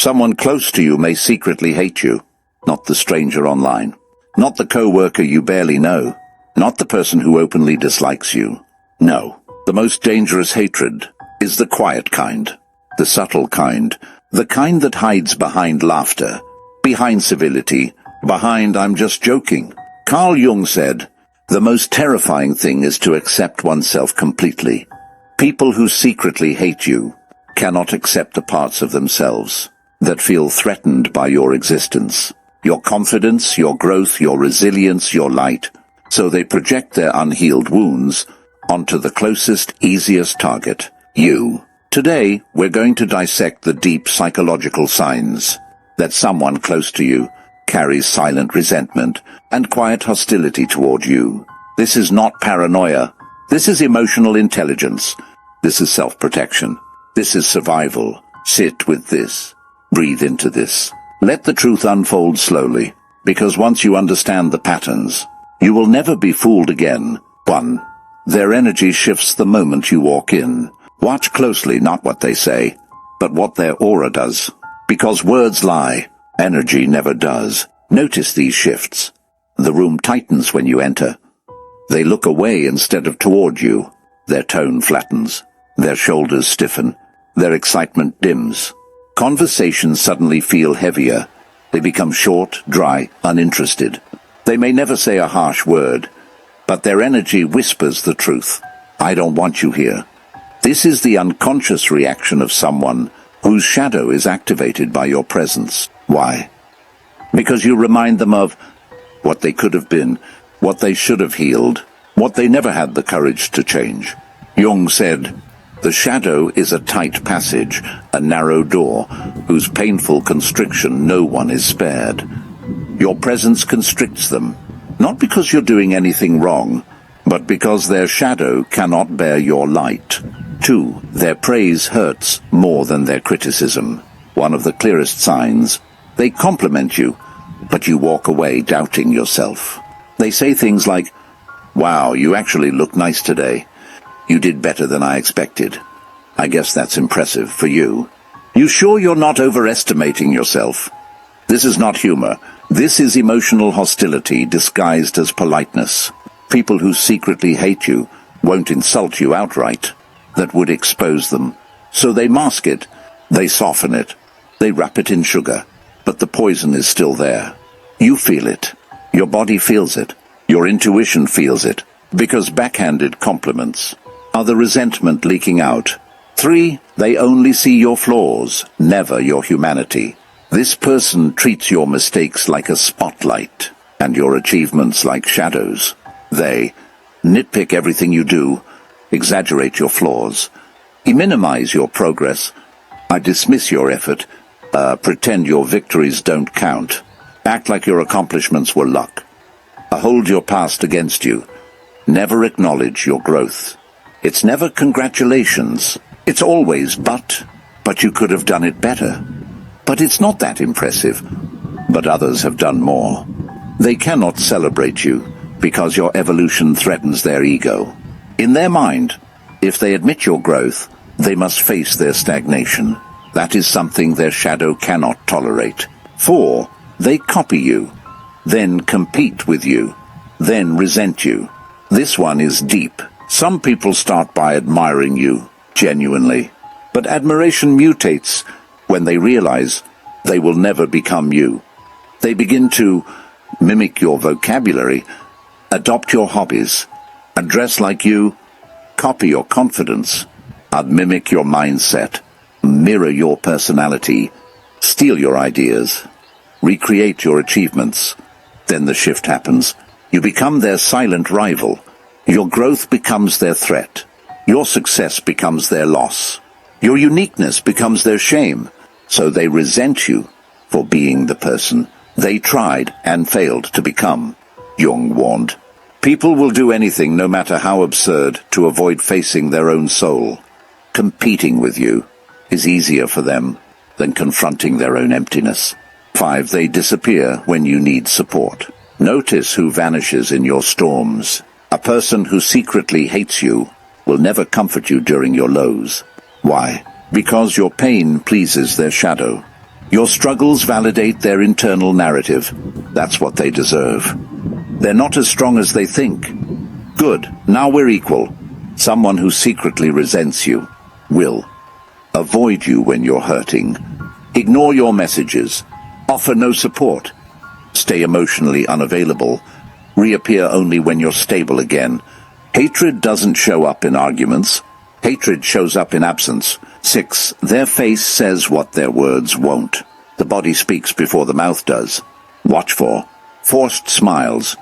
Someone close to you may secretly hate you, not the stranger online, not the co-worker you barely know, not the person who openly dislikes you. No, the most dangerous hatred is the quiet kind, the subtle kind, the kind that hides behind laughter, behind civility, behind "I'm just joking." Carl Jung said, "The most terrifying thing is to accept oneself completely." People who secretly hate you cannot accept the parts of themselves that feel threatened by your existence, your confidence, your growth, your resilience, your light, so they project their unhealed wounds onto the closest, easiest target, you. Today, we're going to dissect the deep psychological signs that someone close to you carries silent resentment and quiet hostility toward you. This is not paranoia. This is emotional intelligence. This is self-protection. This is survival. Sit with this. Breathe into this. Let the truth unfold slowly, because once you understand the patterns, you will never be fooled again. 1. Their energy shifts the moment you walk in. Watch closely not what they say, but what their aura does. Because words lie, energy never does. Notice these shifts. The room tightens when you enter. They look away instead of toward you. Their tone flattens. Their shoulders stiffen. Their excitement dims. Conversations suddenly feel heavier. They become short, dry, uninterested. They may never say a harsh word, but their energy whispers the truth. "I don't want you here." This is the unconscious reaction of someone whose shadow is activated by your presence. Why? Because you remind them of what they could have been, what they should have healed, what they never had the courage to change. Jung said, "The shadow is a tight passage, a narrow door, whose painful constriction no one is spared." Your presence constricts them, not because you're doing anything wrong, but because their shadow cannot bear your light. 2. Their praise hurts more than their criticism. One of the clearest signs. They compliment you, but you walk away doubting yourself. They say things like, "Wow, you actually look nice today. You did better than I expected. I guess that's impressive for you." You sure you're not overestimating yourself? This is not humor. This is emotional hostility disguised as politeness. People who secretly hate you won't insult you outright. That would expose them. So they mask it. They soften it. They wrap it in sugar. But the poison is still there. You feel it. Your body feels it. Your intuition feels it. Because backhanded compliments are the resentment leaking out. 3. They only see your flaws, never your humanity. This person treats your mistakes like a spotlight, and your achievements like shadows. They nitpick everything you do, exaggerate your flaws, minimize your progress, dismiss your effort, pretend your victories don't count, act like your accomplishments were luck, hold your past against you, never acknowledge your growth. It's never congratulations. It's always but you could have done it better. But it's not that impressive. But others have done more. They cannot celebrate you because your evolution threatens their ego. In their mind, if they admit your growth, they must face their stagnation. That is something their shadow cannot tolerate. 4. They copy you, then compete with you, then resent you. This one is deep. Some people start by admiring you, genuinely. But admiration mutates when they realize they will never become you. They begin to mimic your vocabulary, adopt your hobbies, dress like you, copy your confidence, mimic your mindset, mirror your personality, steal your ideas, recreate your achievements. Then the shift happens. You become their silent rival. Your growth becomes their threat. Your success becomes their loss. Your uniqueness becomes their shame. So they resent you for being the person they tried and failed to become. Jung warned, people will do anything, no matter how absurd, to avoid facing their own soul. Competing with you is easier for them than confronting their own emptiness. 5. They disappear when you need support. Notice who vanishes in your storms. A person who secretly hates you will never comfort you during your lows. Why? Because your pain pleases their shadow. Your struggles validate their internal narrative. That's what they deserve. They're not as strong as they think. Good, now we're equal. Someone who secretly resents you will avoid you when you're hurting, ignore your messages, offer no support, stay emotionally unavailable, reappear only when you're stable again. Hatred doesn't show up in arguments. Hatred shows up in absence. 6. Their face says what their words won't. The body speaks before the mouth does. Watch for forced smiles,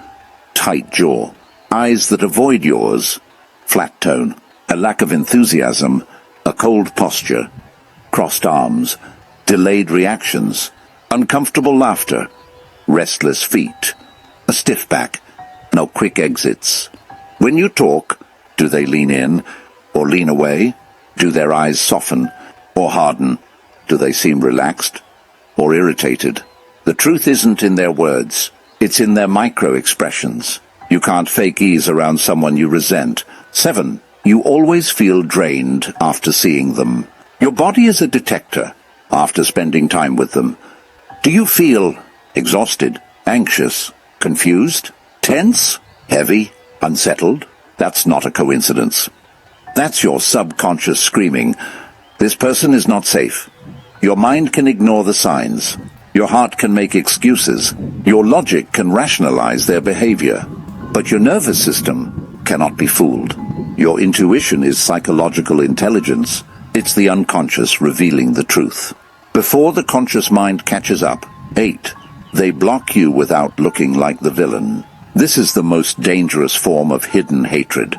tight jaw, eyes that avoid yours, flat tone, a lack of enthusiasm, a cold posture, crossed arms, delayed reactions, uncomfortable laughter, restless feet, a stiff back, no quick exits. When you talk, do they lean in or lean away? Do their eyes soften or harden? Do they seem relaxed or irritated? The truth isn't in their words, it's in their micro-expressions. You can't fake ease around someone you resent. 7. You always feel drained after seeing them. Your body is a detector after spending time with them. Do you feel exhausted, anxious, confused, tense, heavy, unsettled? That's not a coincidence. That's your subconscious screaming, this person is not safe. Your mind can ignore the signs. Your heart can make excuses. Your logic can rationalize their behavior. But your nervous system cannot be fooled. Your intuition is psychological intelligence. It's the unconscious revealing the truth. Before the conscious mind catches up. 8. They block you without looking like the villain. This is the most dangerous form of hidden hatred.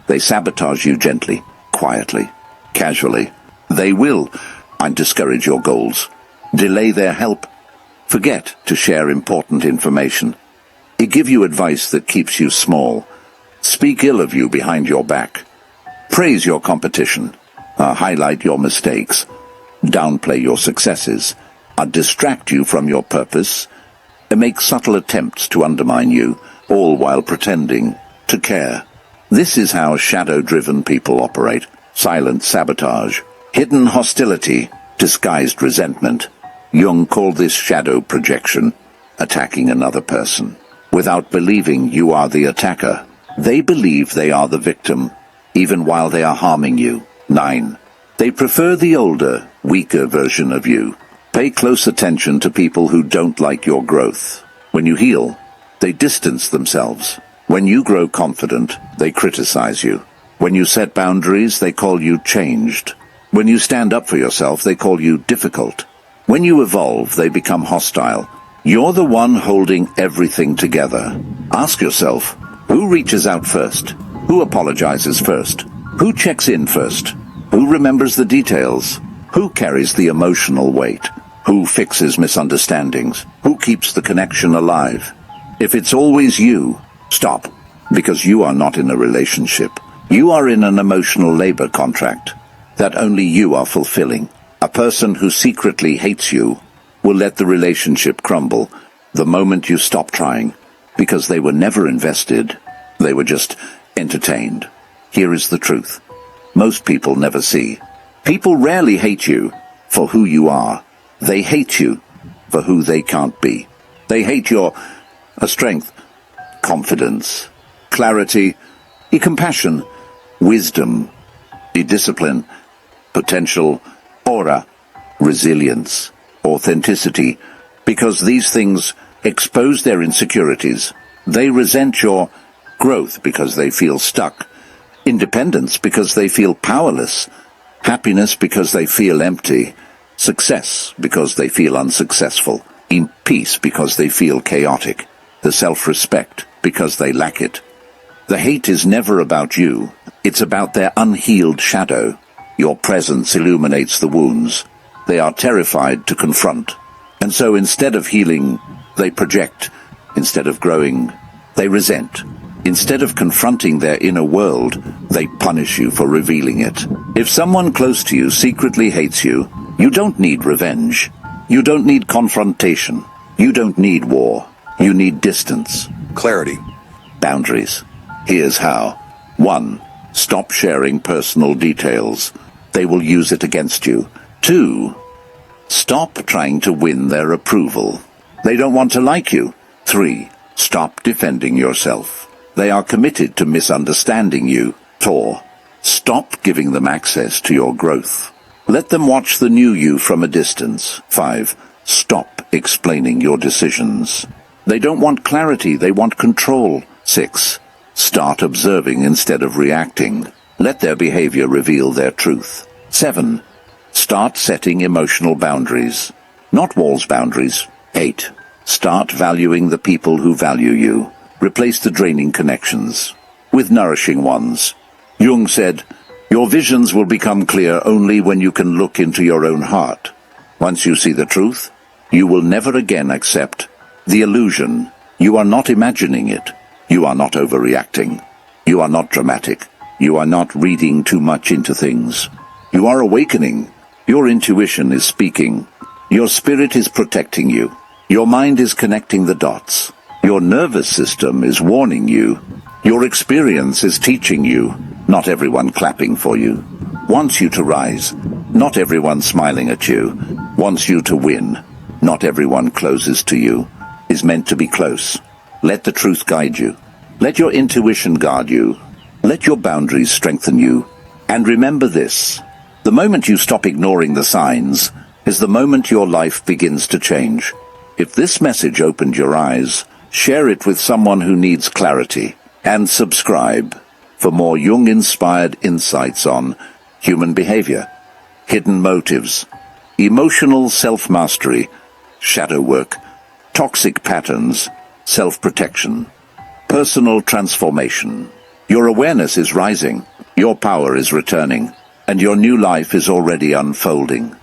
They sabotage you gently, quietly, casually. They will discourage your goals, delay their help, forget to share important information. They give you advice that keeps you small, speak ill of you behind your back, praise your competition, highlight your mistakes, downplay your successes, distract you from your purpose, make subtle attempts to undermine you, all while pretending to care. This is how shadow-driven people operate. Silent sabotage, hidden hostility, disguised resentment. Jung called this shadow projection, attacking another person. Without believing you are the attacker, they believe they are the victim, even while they are harming you. 9. They prefer the older, weaker version of you. Pay close attention to people who don't like your growth. When you heal, they distance themselves. When you grow confident, they criticize you. When you set boundaries, they call you changed. When you stand up for yourself, they call you difficult. When you evolve, they become hostile. You're the one holding everything together. Ask yourself, who reaches out first? Who apologizes first? Who checks in first? Who remembers the details? Who carries the emotional weight? Who fixes misunderstandings? Who keeps the connection alive? If it's always you, stop, because you are not in a relationship. You are in an emotional labor contract that only you are fulfilling. A person who secretly hates you will let the relationship crumble the moment you stop trying, because they were never invested, they were just entertained. Here is the truth. Most people never see. People rarely hate you for who you are. They hate you for who they can't be. They hate your strength, confidence, clarity, compassion, wisdom, discipline, potential, aura, resilience, authenticity, because these things expose their insecurities. They resent your growth because they feel stuck, independence because they feel powerless, happiness because they feel empty, success because they feel unsuccessful, in peace because they feel chaotic, the self-respect because they lack it. The hate is never about you, it's about their unhealed shadow. Your presence illuminates the wounds. They are terrified to confront. And so instead of healing, they project. Instead of growing, they resent. Instead of confronting their inner world, they punish you for revealing it. If someone close to you secretly hates you, you don't need revenge. You don't need confrontation. You don't need war. You need distance. Clarity. Boundaries. Here's how. 1. Stop sharing personal details. They will use it against you. 2. Stop trying to win their approval. They don't want to like you. 3. Stop defending yourself. They are committed to misunderstanding you. 4. Stop giving them access to your growth. Let them watch the new you from a distance. 5. Stop explaining your decisions. They don't want clarity, they want control. 6. Start observing instead of reacting. Let their behavior reveal their truth. 7. Start setting emotional boundaries. Not walls, boundaries. 8. Start valuing the people who value you. Replace the draining connections with nourishing ones. Jung said, "Your visions will become clear only when you can look into your own heart. Once you see the truth, you will never again accept the illusion. You are not imagining it. You are not overreacting. You are not dramatic. You are not reading too much into things. You are awakening. Your intuition is speaking. Your spirit is protecting you. Your mind is connecting the dots. Your nervous system is warning you. Your experience is teaching you. Not everyone clapping for you. Wants you to rise. Not everyone smiling at you. Wants you to win. Not everyone closes to you. Is meant to be close. Let the truth guide you. Let your intuition guard you. Let your boundaries strengthen you. And remember this. The moment you stop ignoring the signs is the moment your life begins to change. If this message opened your eyes, share it with someone who needs clarity. And subscribe for more Jung-inspired insights on human behavior, hidden motives, emotional self-mastery, shadow work, toxic patterns, self-protection, personal transformation. Your awareness is rising, your power is returning, and your new life is already unfolding.